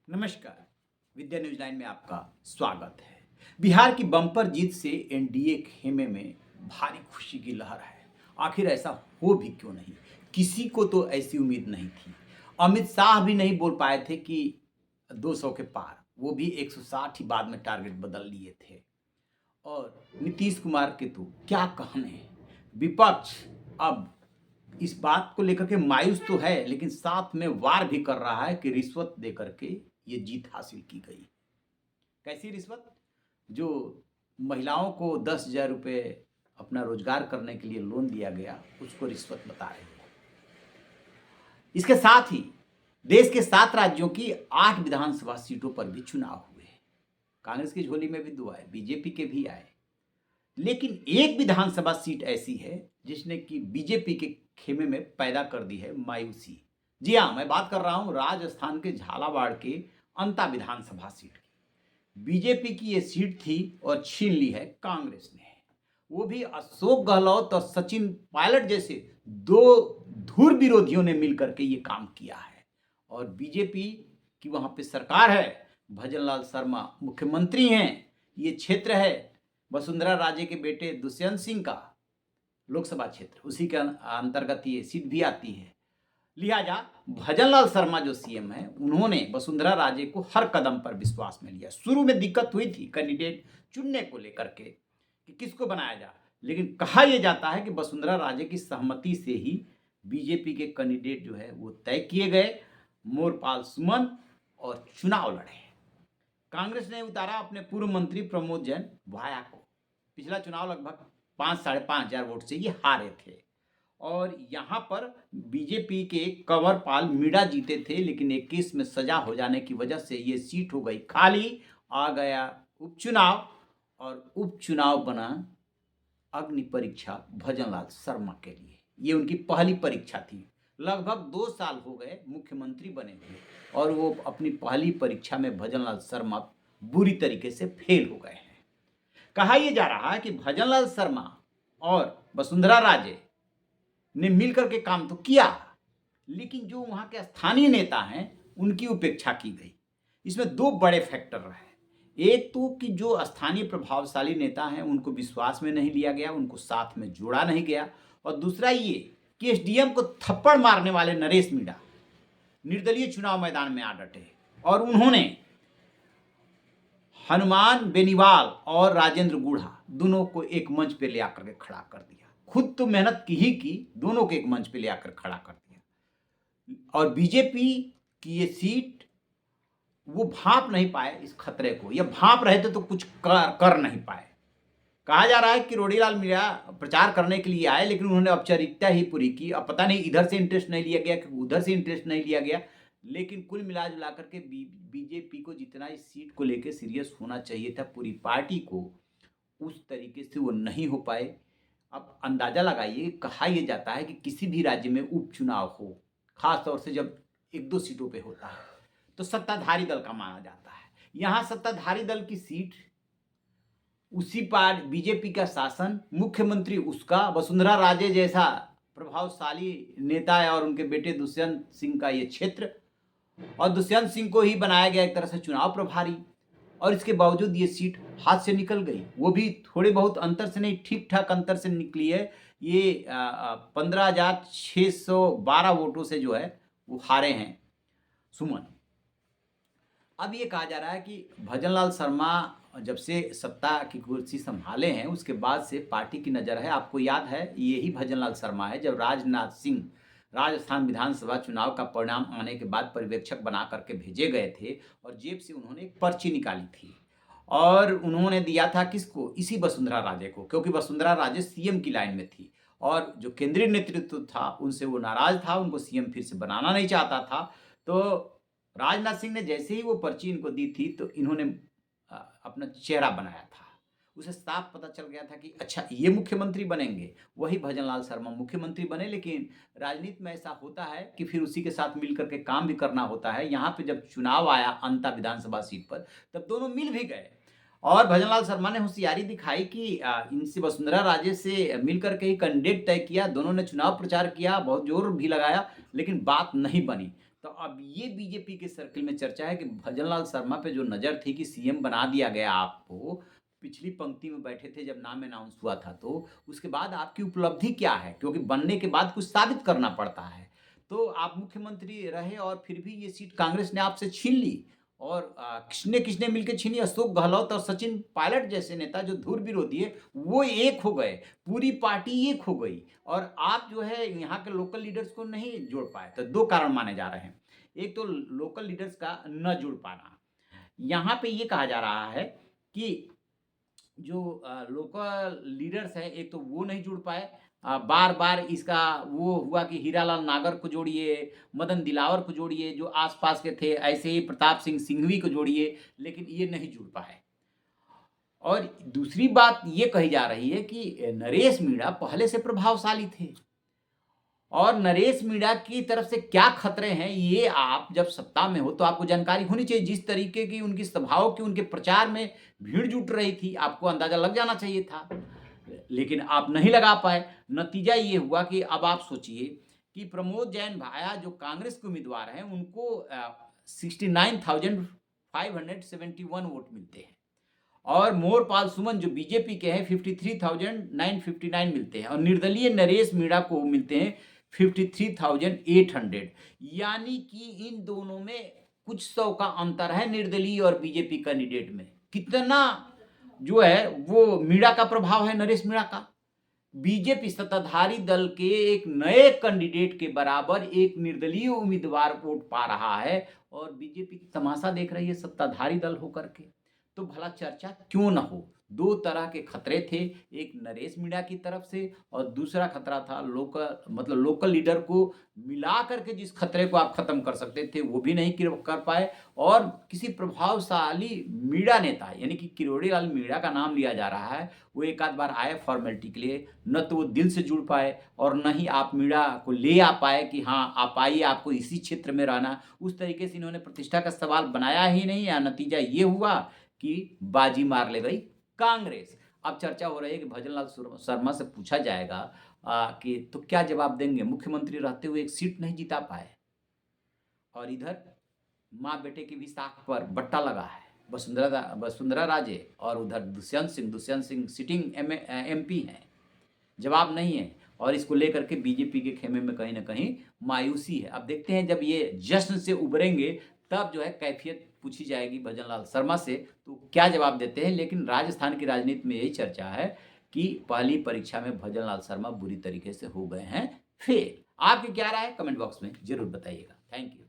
नमस्कार। विद्या न्यूज 9 में आपका स्वागत है। बिहार की बम्पर जीत से एनडीए खेमे में भारी खुशी की लहर है। आखिर ऐसा हो भी क्यों नहीं? किसी को तो ऐसी उम्मीद नहीं थी। अमित शाह भी नहीं बोल पाए थे कि 200 के पार, वो भी 160 ही बाद में टारगेट बदल लिए थे। और नीतीश कुमार के तो क्या कहने। विपक्ष अब इस बात को लेकर के मायूस तो है, लेकिन साथ में वार भी कर रहा है कि रिश्वत देकर के ये जीत हासिल की गई। कैसी रिश्वत? जो महिलाओं को 10,000 रुपये अपना रोजगार करने के लिए लोन दिया गया, उसको रिश्वत बता रहे हैं। इसके साथ ही देश के 7 राज्यों की 8 विधानसभा सीटों पर भी चुनाव हुए। कांग्रेस की झोली में भी 2 आए, बीजेपी के भी आए, लेकिन एक विधानसभा सीट ऐसी है जिसने कि बीजेपी के खेमे में पैदा कर दी है मायूसी। जी हाँ, मैं बात कर रहा हूं राजस्थान के झालावाड़ के अंता विधानसभा सीट की। बीजेपी की ये सीट थी और छीन ली है कांग्रेस ने। वो भी अशोक गहलोत और सचिन पायलट जैसे 2 धुर विरोधियों ने मिलकर के ये काम किया है। और बीजेपी की वहां पे सरकार है, भजनलाल शर्मा मुख्यमंत्री हैं। ये क्षेत्र है वसुंधरा राजे के बेटे दुष्यंत सिंह का लोकसभा क्षेत्र, उसी के अंतर्गत ये सीट भी आती है। लिहाजा भजनलाल शर्मा जो सीएम है, उन्होंने वसुंधरा राजे को हर कदम पर विश्वास में लिया। शुरू में दिक्कत हुई थी कैंडिडेट चुनने को लेकर के कि किसको बनाया जाए, लेकिन कहा यह जाता है कि वसुंधरा राजे की सहमति से ही बीजेपी के कैंडिडेट जो है वो तय किए गए, मोरपाल सुमन, और चुनाव लड़े। कांग्रेस ने उतारा अपने पूर्व मंत्री प्रमोद जैन भाया को। पिछला चुनाव लगभग 5-5.5 हजार वोट से ये हारे थे। और यहाँ पर बीजेपी के कंवरपाल मीणा जीते थे, लेकिन एक केस में सजा हो जाने की वजह से ये सीट हो गई खाली। आ गया उपचुनाव, और उपचुनाव बना अग्नि परीक्षा भजनलाल शर्मा के लिए। ये उनकी पहली परीक्षा थी। लगभग 2 साल हो गए मुख्यमंत्री बने थे, और वो अपनी पहली परीक्षा में भजनलाल शर्मा बुरी तरीके से फेल हो गए हैं। कहा यह जा रहा है कि भजनलाल शर्मा और वसुंधरा राजे ने मिलकर के काम तो किया, लेकिन जो वहां के स्थानीय नेता हैं उनकी उपेक्षा की गई। इसमें 2 बड़े फैक्टर रहे। एक तो कि जो स्थानीय प्रभावशाली नेता हैं उनको विश्वास में नहीं लिया गया, उनको साथ में जोड़ा नहीं गया। और दूसरा ये कि एसडीएम को थप्पड़ मारने वाले नरेश मीणा निर्दलीय चुनाव मैदान में आ डटे, और उन्होंने हनुमान बेनीवाल और राजेंद्र गुढ़ा दोनों को एक मंच पे ले आकर के खड़ा कर दिया। खुद तो मेहनत की, दोनों को एक मंच पे ले आकर खड़ा कर दिया। और बीजेपी की ये सीट वो भांप नहीं पाए इस खतरे को, या भांप रहे थे तो कुछ कर नहीं पाए। कहा जा रहा है कि रोडीलाल मीणा प्रचार करने के लिए आए, लेकिन उन्होंने औपचारिकता ही पूरी की। अब पता नहीं इधर से इंटरेस्ट नहीं लिया गया कि उधर से इंटरेस्ट नहीं लिया गया, लेकिन कुल मिला जुला करके बीजेपी को जितना इस सीट को लेकर सीरियस होना चाहिए था पूरी पार्टी को, उस तरीके से वो नहीं हो पाए। अब अंदाजा लगाइए, कहा यह जाता है कि किसी भी राज्य में उपचुनाव हो, खास तौर से जब 1-2 सीटों पे होता है, तो सत्ताधारी दल का माना जाता है। यहाँ सत्ताधारी दल की सीट, उसी पार बीजेपी का शासन, मुख्यमंत्री उसका, वसुंधरा राजे जैसा प्रभावशाली नेता है, और उनके बेटे दुष्यंत सिंह का ये क्षेत्र, और दुष्यंत सिंह को ही बनाया गया एक तरह से चुनाव प्रभारी। और इसके बावजूद ये सीट हाथ से निकल गई, वो भी थोड़े बहुत अंतर से नहीं, ठीक ठाक अंतर से निकली है। ये 15,612 वोटों से जो है वो हारे हैं सुमन। अब ये कहा जा रहा है कि भजनलाल शर्मा जब से सत्ता की कुर्सी संभाले हैं, उसके बाद से पार्टी की नज़र है। आपको याद है, यही भजनलाल शर्मा है जब राजनाथ सिंह राजस्थान विधानसभा चुनाव का परिणाम आने के बाद पर्यवेक्षक बना करके भेजे गए थे, और जेब से उन्होंने एक पर्ची निकाली थी, और उन्होंने दिया था किसको? इसी वसुंधरा राजे को, क्योंकि वसुंधरा राजे सीएम की लाइन में थी, और जो केंद्रीय नेतृत्व था उनसे वो नाराज था, उनको सीएम फिर से बनाना नहीं चाहता था। तो राजनाथ सिंह ने जैसे ही वो पर्ची इनको दी थी, तो इन्होंने अपना चेहरा बनाया था। उसे साफ पता चल गया था कि अच्छा ये मुख्यमंत्री बनेंगे। वही भजनलाल शर्मा मुख्यमंत्री बने, लेकिन राजनीति में ऐसा होता है कि फिर उसी के साथ मिल करके काम भी करना होता है। यहाँ पे जब चुनाव आया अंता विधानसभा सीट पर, तब दोनों मिल भी गए, और भजनलाल शर्मा ने होशियारी दिखाई कि इनसे वसुंधरा राजे से मिल करके ही कैंडिडेट तय किया। दोनों ने चुनाव प्रचार किया, बहुत जोर भी लगाया, लेकिन बात नहीं बनी। तो अब ये बीजेपी के सर्किल में चर्चा है कि भजनलाल शर्मा पे जो नज़र थी कि सीएम बना दिया गया आपको, पिछली पंक्ति में बैठे थे जब नाम अनाउंस हुआ था, तो उसके बाद आपकी उपलब्धि क्या है? क्योंकि बनने के बाद कुछ साबित करना पड़ता है। तो आप मुख्यमंत्री रहे और फिर भी ये सीट कांग्रेस ने आपसे छीन ली और किसने-किसने मिलके छीनी? अशोक गहलोत और सचिन पायलट जैसे नेता जो धुर विरोधी है, वो एक हो गए, पूरी पार्टी एक हो गई और आप जो है यहाँ के लोकल लीडर्स को नहीं जोड़ पाए। तो 2 कारण माने जा रहे हैं। एक तो लोकल लीडर्स का न जुड़ पाना। यहाँ पे ये कहा जा रहा है कि जो लोकल लीडर्स हैं, एक तो वो नहीं जुड़ पाए। बार-बार इसका वो हुआ कि हीरालाल नागर को जोड़िए, मदन दिलावर को जोड़िए, जो आस-पास के थे, ऐसे ही प्रताप सिंह सिंघवी को जोड़िए, लेकिन ये नहीं जुड़ पाए। और दूसरी बात ये कही जा रही है कि नरेश मीणा पहले से प्रभावशाली थे। और नरेश मीणा की तरफ से क्या खतरे हैं, ये आप जब सत्ता में हो तो आपको जानकारी होनी चाहिए। जिस तरीके की उनकी सभाओं की, उनके प्रचार में भीड़ जुट रही थी, आपको अंदाज़ा लग जाना चाहिए था। लेकिन आप नहीं लगा पाए। नतीजा ये हुआ कि अब आप सोचिए कि प्रमोद जैन भाया जो कांग्रेस के उम्मीदवार हैं, उनको 69,571 वोट मिलते हैं और मोरपाल सुमन जो बीजेपी के हैं 53,959 मिलते हैं और निर्दलीय नरेश मीणा को मिलते हैं 53,800। यानी कि इन दोनों में कुछ 100 का अंतर है निर्दलीय और बीजेपी कैंडिडेट में। कितना जो है वो मीणा का प्रभाव है, नरेश मीणा का। बीजेपी सत्ताधारी दल के एक नए कैंडिडेट के बराबर एक निर्दलीय उम्मीदवार वोट पा रहा है और बीजेपी तमाशा देख रही है सत्ताधारी दल होकर के। तो भला चर्चा क्यों ना हो? 2 तरह के खतरे थे, एक नरेश मीणा की तरफ से और दूसरा खतरा था लोकल लीडर को मिला करके जिस खतरे को आप खत्म कर सकते थे, वो भी नहीं कर पाए और किसी प्रभावशाली मीणा नेता यानी कि किरोड़ी लाल मीणा का नाम लिया जा रहा है, वो एक आध बार आए फॉर्मेलिटी के लिए, न तो वो दिल से जुड़ पाए और न ही आप मीणा को ले आ पाए कि हाँ, आप आइए, आपको इसी क्षेत्र में रहना। उस तरीके से इन्होंने प्रतिष्ठा का सवाल बनाया ही नहीं या नतीजा ये हुआ कि बाजी मार ले गई कांग्रेस। अब चर्चा हो रही है कि भजनलाल शर्मा से पूछा जाएगा कि तो क्या जवाब देंगे? मुख्यमंत्री रहते हुए एक सीट नहीं जिता पाए और इधर माँ बेटे की भी साख पर बट्टा लगा है। वसुंधरा राजे और उधर दुष्यंत सिंह सिटिंग एमपी हैं। जवाब नहीं है और इसको लेकर के बीजेपी के खेमे में कहीं न कहीं मायूसी है। अब देखते हैं जब ये जश्न से उभरेंगे तब जो है कैफियत पूछी जाएगी भजनलाल शर्मा से, तो क्या जवाब देते हैं। लेकिन राजस्थान की राजनीति में यही चर्चा है कि पहली परीक्षा में भजनलाल शर्मा बुरी तरीके से हो गए हैं फेल। आपकी क्या राय है? कमेंट बॉक्स में ज़रूर बताइएगा। Thank you.